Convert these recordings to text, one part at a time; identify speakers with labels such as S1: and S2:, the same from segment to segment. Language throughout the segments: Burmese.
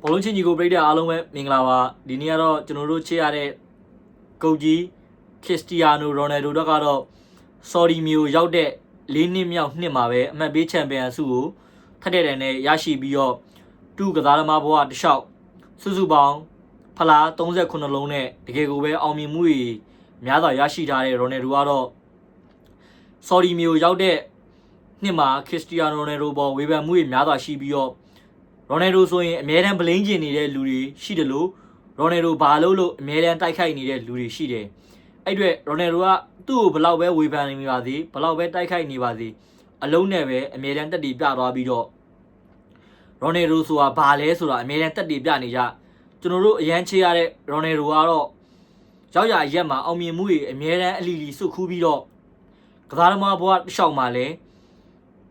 S1: ဘောလုံးချင်းကြီးကိုပြိတ္တာအားလုံးပဲမင်္ဂလာပါဒီနေ့ကတော့ကျွန်တော်တို့ချစ်ရတဲ့ဂုတ်ကြီးခရစ္စတီယာနိုရိုနယ်ဒိုတို့ကတော့ဆော်ဒီမျိုးရောက်တဲ့၄နှစ်မြောက်နှစ်မှာပဲအမှတ်ပေးချန်ပီယံဆုကိုထက်တဲ့တန်နဲ့ရရှိပြီးတော့သူ့ကစားသမားဘဝတစ်လျှောက်စုစုပေါင်းဖလား38လုံးနဲ့တကယ်ကိုပဲအောင်မြင်မှုတွေများစွာရရှိထားတဲ့ရိုနယ်ဒိုကတော့ဆော်ဒီမျိုးရောက်တဲ့နှစ်မှာခရစ္စတီယာနိုရိုနယ်ဒိုပေါ်ဝေဖန်မှုတွေများစွာရှိပြီးတော့ရိုနယ်ဒိုဆိုရင်အမြဲတမ်းဗလိန်းကျင်နေတဲ့လူတွေရှိတယ်လို့ရိုနယ်ဒိုဘာလို့အမြဲတမ်းတိုက်ခိုက်နေတဲ့လူတွေရှိတယ်အဲ့အတွက်ရိုနယ်ဒိုကသူ့ကိုဘလောက်ပဲဝေဖန်နေပါစေဘလောက်ပဲတိုက်ခိုက်နေပါစေအလုံးနဲ့ပဲအမြဲတမ်းတက်တည်ပြသွားပြီးတော့ရိုနယ်ဒိုဆိုတာဘာလဲဆိုတာအမြဲတမ်းတက်တည်ပြနေကြကျွန်တော်တို့အရန်ချေရတဲ့ရိုနယ်ဒိုကတော့ရောက်ရရက်မှာအောင်မြင်မှုတွေအမြဲတမ်းအလီလီစုခူးပြီးတော့ကစားသမားဘဝတစ်လျှောက်မှာလဲ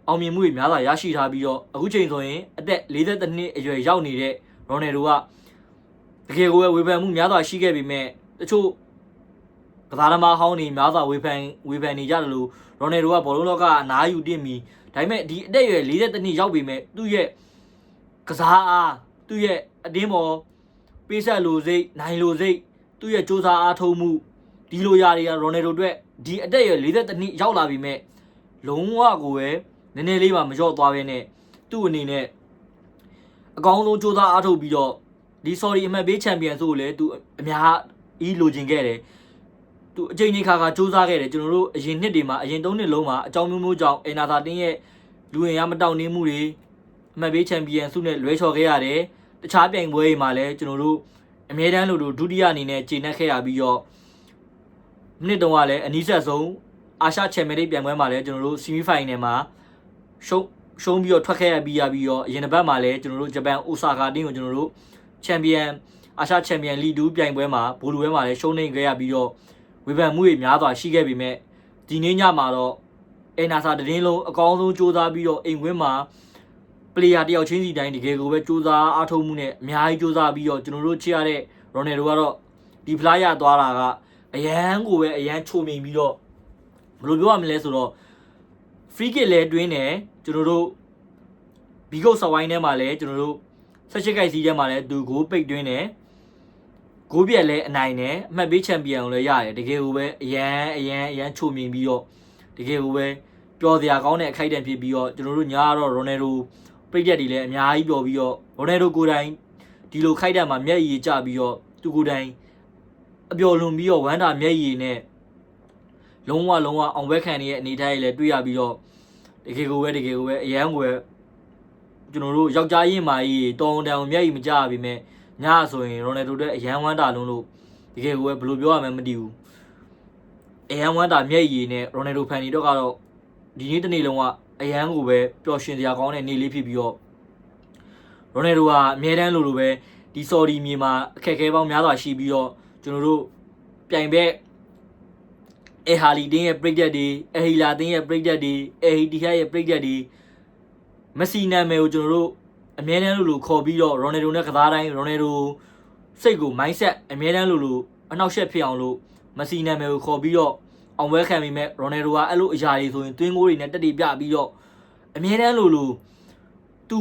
S1: အောင်မြင်မှုတွေများစွာရရှိထားပြီးတော့အခုချိန်ဆိုရင်အသက်42နှစ်အရွယ်ရောက်နေတဲ့ရိုနယ်ဒိုကတကယ်ကိုပဲဝေဖန်မှုများစွာရှိခဲ့ပေမဲ့တချို့ကစားသမားဟောင်းတွေများစွာဝေဖန်နေကြတယ်လို့ရိုနယ်ဒိုကဘောလုံးလောကအနားယူတင်ပြီးဒါပေမဲ့ဒီအသက်အရွယ်42နှစ်ရောက်ပေမဲ့သူ့ရဲ့ကစားအားသူ့ရဲ့အတင်းပေါ်ပေးဆက်လိုစိတ်နိုင်လိုစိတ်သူ့ရဲ့စူးစမ်းအားထုတ်မှုဒီလိုຢာတွေကရိုနယ်ဒိုအတွက်ဒီအသက်အရွယ်42နှစ်ရောက်လာပြီမဲ့လုံးဝကိုပဲနည်းနည်းလေးမှမလျော့သွားပဲနဲ့သူ့အနေနဲ့အကောင်းဆုံးစူးစမ်းအားထုတ်ပြီးတော့ဒီဆော်ဒီအမှတ်ပေးချန်ပီယံဆုကိုလည်းသူအများကြီးလိုချင်ခဲ့တယ်သူအချိန်ကြီးခါစူးစမ်းခဲ့တယ်ကျွန်တော်တို့အရင်နှစ်တွေမှာအရင်3နှစ်လုံးမှာအကြောင်းမျိုးမျိုးကြောင့်အင်နာသာတင်းရဲ့လူဝင်ရမတောင့်နှင်းမှုတွေအမှတ်ပေးချန်ပီယံဆုနဲ့လွဲချော်ခဲ့ရတယ်တခြားပြိုင်ပွဲတွေမှာလည်းကျွန်တော်တို့အမြဲတမ်းလိုဒုတိယအနေနဲ့ခြေနှက်ခဲ့ရပြီးတော့မိနစ်တုန်းကလည်းအနည်းဆက်ဆုံးအာရှချန်ပီယံပြိုင်ပွဲမှာလည်းကျွန်တော်တို့ဆီမီဖိုင်နယ်မှာရှုံးပြီးတော့ထွက်ခဲ့ရပြီးတော့အရင်တစ်ပတ်မှာလည်းကျွန်တော်တို့ဂျပန်အိုဆာကာတင်းကိုကျွန်တော်တို့ချန်ပီယံအာရှချန်ပီယံလီဒူးပြိုင်ပွဲမှာဘိုလူပွဲမှာလည်းရှုံးနေခဲ့ရပြီးတော့ဝေဖန်မှုတွေများစွာရှိခဲ့ပေမဲ့ဒီနေ့ညမှာတော့အင်နာဆာတင်းလုံးအကောင်းဆုံးစူးစမ်းပြီးတော့အိမ်ကွင်းမှာပလေယာတယောက်ချင်းစီတိုင်းတကယ်ကိုပဲစူးစမ်းအားထုတ်မှုနဲ့အများကြီးစူးစမ်းပြီးတော့ကျွန်တော်တို့ချစ်ရတဲ့ရိုနယ်ဒိုကတော့ဒီဖလားရသွားတာကအရန်ကိုပဲအရန်ချိုမိန်ပြီးတော့ဘယ်လိုပြောရမလဲဆိုတော့ free kick လဲတွင်းတယ်ကျွန်တော်တို့ဘီဂုတ်စဝိုင်းထဲမှာလဲကျွန်တော်တို့18ခိုက်စီးထဲမှာလဲသူဂိုးပိတ်တွင်းတယ်ဂိုးပြက်လဲအနိုင်တယ်အမှတ်ပေးချန်ပီယံကိုလည်းရတယ်တကယ်ကိုပဲအရန်ချိုမြင်ပြီးတော့တကယ်ကိုပဲပျော်စရာကောင်းတဲ့အခိုက်အတန့်ဖြစ်ပြီးတော့ကျွန်တော်တို့ညာကတော့ရိုနယ်ဒိုပြည့်ရက်တွေလည်းအများကြီးပျော်ပြီးတော့ရိုနယ်ဒိုကိုယ်တိုင်ဒီလိုခိုက်တန့်မှာမျက်ရည်ကျပြီးတော့သူကိုယ်တိုင်အပျော်လွန်ပြီးတော့ဝမ်းတာမျက်ရည်နဲ့လုံးဝအောင်ပွဲခံနေတဲ့အနေထားတွေလည်းတွေ့ရပြီးတော့တကယ်ကိုပဲအရန်ကိုပဲကျွန်တော်တို့ယောက်ျားရင်းမာကြီးတောင်းတန်မျက်ရည်မကျပါပြီမဲ့ညဆိုရင်ရိုနယ်ဒိုတဲ့အရန်ဝမ်းတာလုံးလို့တကယ်ကိုပဲဘယ်လိုပြောရမလဲမသိဘူးအရန်ဝမ်းတာမျက်ရည်နဲ့ရိုနယ်ဒိုဖန်တွေတော့ကတော့ဒီနေ့တနေ့လုံးကအရန်ကိုပဲပျော်ရွှင်စရာကောင်းတဲ့နေ့လေးဖြစ်ပြီးတော့ရိုနယ်ဒိုကအမြဲတမ်းလိုပဲဒီဆော်ဒီမြေမှာအခက်အခဲပေါင်းများစွာရှိပြီးတော့ကျွန်တော်တို့ပြိုင်ဘက်အေဟာလီတင်းရဲ့ပရိသတ်တွေအဟီလာတင်းရဲ့ပရိသတ်တွေအဟီတီဟတ်ရဲ့ပရိသတ်တွေမက်ဆီနာမည်ကိုကျွန်တော်တို့အမြဲတမ်းလိုခေါ်ပြီးတော့ရိုနယ်ဒိုနဲ့ကစားတိုင်းရိုနယ်ဒိုစိတ်ကို mindset အမြဲတမ်းလိုအနောက်ရှက်ဖြစ်အောင်လို့မက်ဆီနာမည်ကိုခေါ်ပြီးတော့အောင်ပွဲခံပြီးမဲ့ရိုနယ်ဒိုကအဲ့လိုအရာတွေဆိုရင်သွင်းကိုတွေနဲ့တက်တည်ပြပြီးတော့အမြဲတမ်းလိုသ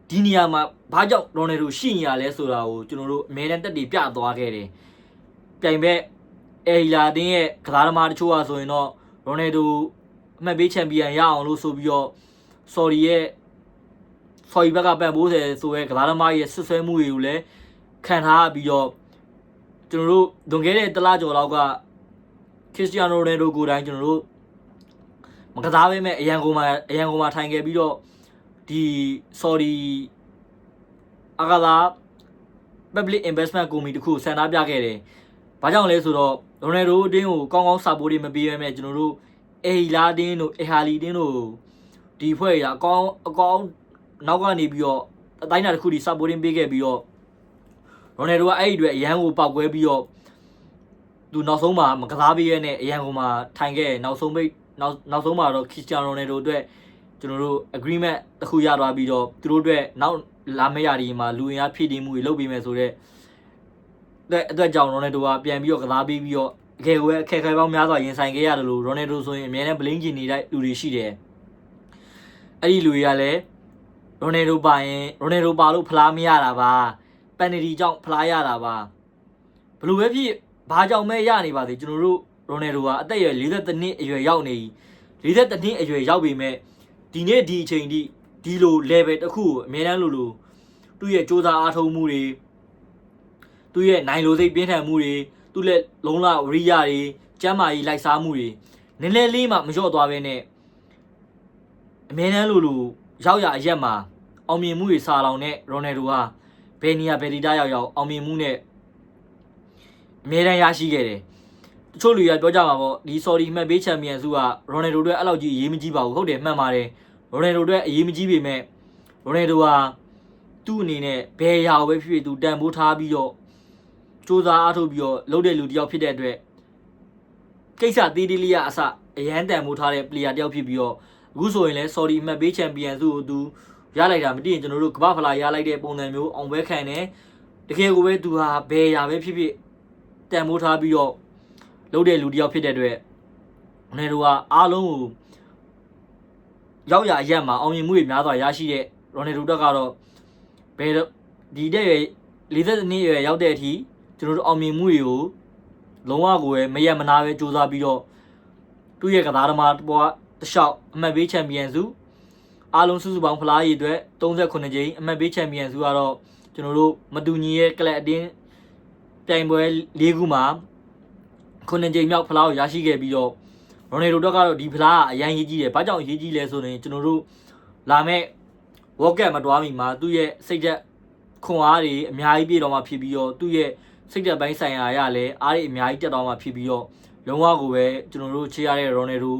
S1: ူဒီနေရာမှာဘာကြောင့်ရိုနယ်ဒိုရှိနေရလဲဆိုတာကိုကျွန်တော်တို့အမြဲတမ်းတက်တည်ပြသွားခဲ့တယ်ပြိုင်ဘက်အေလာတင်းရဲ့ကစားသမားတချို့ကဆိုရင်တော့ရိုနယ်ဒိုအမှတ်ပေးချန်ပီယံရအောင်လို့ဆိုပြီးတော့ဆော်ဒီဘက်ကပံ့ပိုးတယ်ဆိုရဲကစားသမားရဲ့ဆွဆွဲမှုတွေကိုလည်းခံထားပြီးတော့ကျွန်တော်တို့လွန်ခဲ့တဲ့တလကျော်လောက်ကခရစ္စတီယာနိုရိုနယ်ဒိုကိုယ်တိုင်ကျွန်တော်တို့မကစားပေးမဲ့အရန်ကုန်မှာထိုင်ခဲ့ပြီးတော့ဒီဆော်ဒီအကလာpublic investment committee တခုဆန္ဒပြခဲ့တယ်ဘာကြောင့်လဲဆိုတော့ရိုနယ်ဒိုအတင်းကိုကောင်းကောင်းစာပိုးတွေမပေးရမဲ့ကျွန်တော်တို့အေလာတင်းတို့အေဟာလီတင်းတို့ဒီဖွဲ့ရအကောင်းနောက်ကနေပြီးတော့အတိုင်းအတာတစ်ခုဒီစာပိုးတင်းပေးခဲ့ပြီးတော့ရိုနယ်ဒိုကအဲ့ဒီအတွက်အရန်ကိုပောက်ကွဲပြီးတော့သူနောက်ဆုံးမှာမကစားပေးရနဲ့အရန်ကိုမှထိုင်ခဲ့နောက်ဆုံးမှာတော့ခရစ္စတီယာနိုရိုနယ်ဒိုအတွက်ကျွန်တော်တို့ agreement တစ်ခုရသွားပြီးတော့သူတို့အတွက်နောက်လာမယ့်ရာဒီမှာလူဝင်အားဖြည့်တင်းမှုတွေလုပ်ပေးမယ်ဆိုတော့အတွက်ကြောင့်ရိုနယ်ဒိုကပြန်ပြီးတော့ကစားပေးပြီးတော့အကယ်ကိုအခက်အခဲပေါင်းများစွာရင်ဆိုင်ခဲ့ရတယ်လို့ရိုနယ်ဒိုဆိုရင်အများနဲ့ဗလိန်းကျင်နေတဲ့လူတွေရှိတယ်အဲ့ဒီလူတွေကလည်းရိုနယ်ဒိုပါလို့ဖလားမရတာပါ ပန်နတီကြောင့်ဖလားရတာပါဘယ်လိုပဲဖြစ်ဘာကြောင့်မဲရနေပါသေးကျွန်တော်တို့ရိုနယ်ဒိုကအသက်အရွယ်42နှစ်အရွယ်ရောက်နေ42နှစ်အရွယ်ရောက်ပြီမဲ့ဒီနေ့ဒီအချိန်ထိဒီလို level တစ်ခုကိုအများတန်းလိုသူ့ရဲ့စူးစမ်းအားထုတ်မှုတွေသူ့ရဲ့နိုင်လိုစိတ်ပြင်းထန်မှုတွေသူ့လက်လုံးလဝရိယတွေကျမ်းမာရေးလိုက်စားမှုတွေနည်းနည်းလေးမှမလျော့သွားဘဲနဲ့အများတန်းလိုရောက်ရအရက်မှာအောင်မြင်မှုတွေစာလောင်တဲ့ရိုနယ်ဒိုဟာဘယ်နေရာဘယ်ဒေသရောက်အောင်မြင်မှုနဲ့အများတန်းရရှိခဲ့တယ်တချို့လူရပြောကြမှာပေါ့ဒီ sorry မှတ်ပေးချန်ပီယံစုကရိုနယ်ဒိုအတွက်အဲ့လောက်ကြီးအရေးမကြီးပါဘူးဟုတ်တယ်မှန်ပါတယ်ရိုနယ်ဒိုအတွက်အရေးမကြီးပေမဲ့ရိုနယ်ဒိုဟာသူ့အနေနဲ့ဘယ်ရာကိုပဲဖြစ်ဖြစ်သူတန်ဖိုးထားပြီးတော့စူးစမ်းအားထုတ်ပြီးတော့လုပ်တဲ့လူတစ်ယောက်ဖြစ်တဲ့အတွက်ကိစ္စသေးသေးလေးရအစအရန်တန်ဖိုးထားတဲ့ player တစ်ယောက်ဖြစ်ပြီးတော့အခုဆိုရင်လဲ sorry မှတ်ပေးချန်ပီယံစုကိုသူရလိုက်တာမသိရင်ကျွန်တော်တို့ကမ္ဘာဖလားရလိုက်တဲ့ပုံစံမျိုးအောင်ပွဲခံတယ်တကယ်ကိုပဲသူဟာဘယ်ရာပဲဖြစ်ဖြစ်တန်ဖိုးထားပြီးတော့လုပ်တဲ့လူတစ်ယောက်ဖြစ်တဲ့အတွက်နယ်တို့ကအားလုံးကိုရောက်ရအရက်မှာအောင်မြင်မှုတွေများစွာရရှိတဲ့ရိုနယ်ဒိုတက်ကတော့ဘယ်ဒီတဲ့40နှစ်ရွယ်ရောက်တဲ့အထိကျွန်တော်တို့အောင်မြင်မှုတွေကိုလုံးဝကိုပဲမရက်မနာပဲစူးစမ်းပြီးတော့သူ့ရဲ့ကစားသမားပေါ်တလျှောက်အမှတ်ပေးချန်ပီယံစုအားလုံးစုစုပေါင်းဖလားရည်အတွက်38ကြိမ်အမှတ်ပေးချန်ပီယံစုကတော့ကျွန်တော်တို့မတူညီရဲ့ကလပ်အတင်းပြိုင်ပွဲ၄ခုမှာ9ကြိမ်မြောက်ဖလားကိုရရှိခဲ့ပြီးတော့ရိုနယ်ဒိုတက်ကတော့ဒီဖလားကအရင်ရေးကြီးတယ်။ဘာကြောင့်ရေးကြီးလဲဆိုရင်ကျွန်တော်တို့လာမဲ့ World Cup မတွားမီမှာသူ့ရဲ့စိတ်သက်ခွန်အားတွေအများကြီးပြည့်တော်မှာဖြစ်ပြီးတော့သူ့ရဲ့စိတ်သက်ပိုင်းဆိုင်ရာရလည်းအားတွေအများကြီးတက်တော်မှာဖြစ်ပြီးတော့လုံးဝကိုပဲကျွန်တော်တို့ချေရတဲ့ရိုနယ်ဒို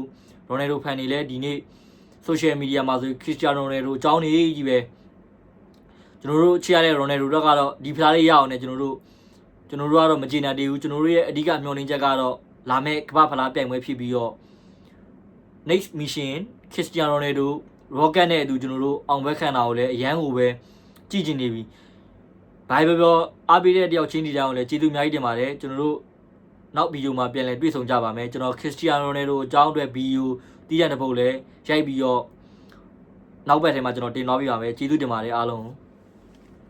S1: ဖန်တွေလည်းဒီနေ့ social media မှာဆိုခရစ္စတီယာနိုရိုနယ်ဒိုအကြောင်းတွေကြီးပဲကျွန်တော်တို့ချေရတဲ့ရိုနယ်ဒိုတက်ကတော့ဒီဖလားလေးရအောင်နဲ့ကျွန်တော်တို့ကတော့မကျေနပ်သေးဘူးကျွန်တော်တို့ရဲ့အဓိကမျှော်လင့်ချက်ကတော့လာမဲ့ကမ္ဘာဖလားပြိုင်ပွဲဖြစ်ပြီးတော့ next mission ခရစ္စတီယာနိုရိုနယ်ဒိုရော့ကတ်နဲ့အတူကျွန်တော်တို့အောင်ပွဲခံတာကိုလည်းအရန်ကိုပဲကြည့်ကျင်နေပြီဘိုင်ပြောအားပေးတဲ့တယောက်ချင်းဒီတောင်ကိုလည်းကျေးဇူးအများကြီးတင်ပါတယ်ကျွန်တော်တို့နောက်ဗီဒီယိုမှာပြန်လည်တွေ့ဆုံကြပါမယ်ကျွန်တော်ခရစ္စတီယာနိုရိုနယ်ဒိုအကြောင်းအတွက်ဗီဒီယိုတီးရတဲ့ပုတ်လည်းရိုက်ပြီးတော့နောက်ဘက်ထဲမှာကျွန်တော်တင်သွားပြပါမယ်ကျေးဇူးတင်ပါတယ်အားလုံး